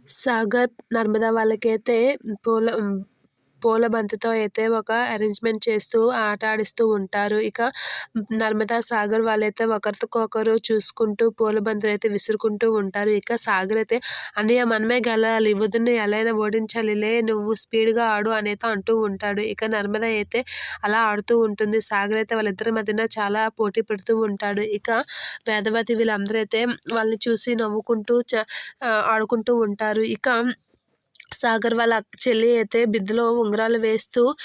సాగర్, నర్మదా వాళ్ళకైతే పూల పూల బంతితో అయితే ఒక అరేంజ్‌మెంట్ చేస్తూ ఆట ఆడిస్తూ ఉంటారు. ఇక నర్మదా, సాగర్ వాళ్ళైతే ఒకరికొకరు చూసుకుంటూ పూల బంతులైతే విసురుకుంటూ ఉంటారు. ఇక సాగర్ అయితే "అన్నయ్య మనమే గెలవాలి, వదినని ఎలా అయినా ఓడించాలిలే, నువ్వు స్పీడ్‌గా ఆడు" అనేది అంటూ ఉంటాడు. ఇక నర్మదా అయితే అలా ఆడుతూ ఉంటుంది. సాగర్ అయితే వాళ్ళిద్దరి మధ్యన చాలా పోటీ పెడుతూ ఉంటాడు. ఇక వేదవతి వీళ్ళందరూ అయితే వాళ్ళని చూసి నవ్వుకుంటూ ఆడుకుంటూ ఉంటారు. ఇక సాగర్ వాళ్ళ చెల్లి అయితే బిందెలో ఉంగరాలు వేస్తూ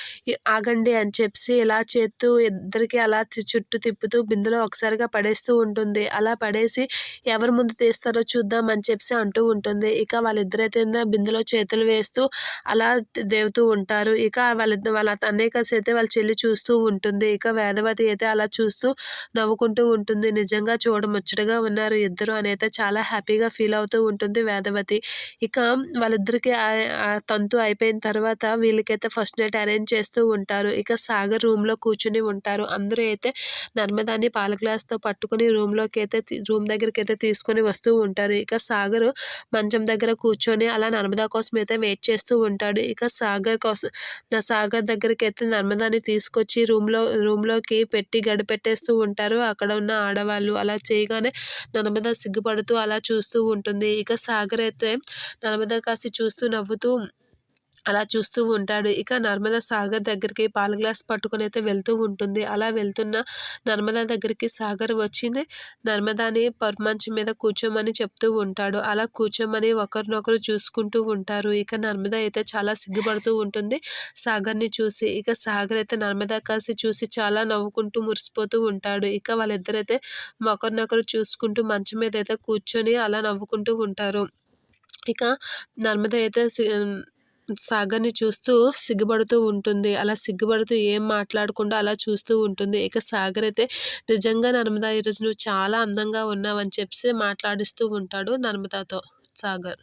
ఆగండి అని చెప్పి ఇలా చేత్తో ఇద్దరికి అలా చుట్టూ తిప్పుతూ బిందెలో ఒకసారిగా పడేస్తూ ఉంటుంది. అలా పడేసి ఎవరు ముందు తీస్తారో చూద్దాం అని చెప్పి అంటూ ఉంటుంది. ఇక వాళ్ళిద్దరైతే బిందెలో చేతులు వేస్తూ అలా దేవుతూ ఉంటారు. ఇక వాళ్ళ అన్నయ్య కలిసి అయితే వాళ్ళ చెల్లి చూస్తూ ఉంటుంది. ఇక వేదవతి అయితే అలా చూస్తూ నవ్వుకుంటూ ఉంటుంది. నిజంగా చూడముచ్చటగా ఉన్నారు ఇద్దరు అని అయితే చాలా హ్యాపీగా ఫీల్ అవుతూ ఉంటుంది వేదవతి. ఇక వాళ్ళిద్దరికీ తంతు అయిపోయిన తర్వాత వీళ్ళకైతే ఫస్ట్ నైట్ అరేంజ్ చేస్తూ ఉంటారు. ఇక సాగర్ రూమ్‌లో కూర్చొని ఉంటారు. అందరూ అయితే నర్మదాని పాల గ్లాస్‌తో పట్టుకొని రూమ్ దగ్గరికైతే తీసుకొని వస్తూ ఉంటారు. ఇక సాగరు మంచం దగ్గర కూర్చొని అలా నర్మదా కోసం అయితే వెయిట్ చేస్తూ ఉంటాడు. ఇక సాగర్ దగ్గరికైతే నర్మదాని తీసుకొచ్చి రూమ్‌లోకి పెట్టి గడిపెట్టేస్తూ ఉంటారు అక్కడ ఉన్న ఆడవాళ్ళు. అలా చేయగానే నర్మదా సిగ్గుపడుతూ అలా చూస్తూ ఉంటుంది. ఇక సాగర్ అయితే నర్మదా కాసి చూస్తూ నవ్వుతూ అలా చూస్తూ ఉంటాడు. ఇక నర్మదా సాగర్ దగ్గరికి పాల గ్లాస్ పట్టుకొని అయితే వెళ్తూ ఉంటుంది. అలా వెళ్తున్న నర్మదా దగ్గరికి సాగర్ వచ్చి నర్మదాని మంచం మీద కూర్చోమని చెప్తూ ఉంటాడు. అలా కూర్చోమని ఒకరినొకరు చూసుకుంటూ ఉంటారు. ఇక నర్మదా అయితే చాలా సిగ్గుపడుతూ ఉంటుంది సాగర్‌ని చూసి. ఇక సాగర్ అయితే నర్మదా కాసి చూసి చాలా నవ్వుకుంటూ మురిసిపోతూ ఉంటాడు. ఇక వాళ్ళిద్దరైతే ఒకరినొకరు చూసుకుంటూ మంచం మీద అయితే కూర్చొని అలా నవ్వుకుంటూ ఉంటారు. ఇక నర్మద అయితే సాగర్‌ని చూస్తూ సిగ్గుపడుతూ ఉంటుంది. అలా సిగ్గుపడుతూ ఏం మాట్లాడకుండా అలా చూస్తూ ఉంటుంది. ఇక సాగర్ అయితే నిజంగా నర్మద ఈరోజు నువ్వు చాలా అందంగా ఉన్నావని చెప్పేసి మాట్లాడిస్తూ ఉంటాడు నర్మదాతో సాగర్.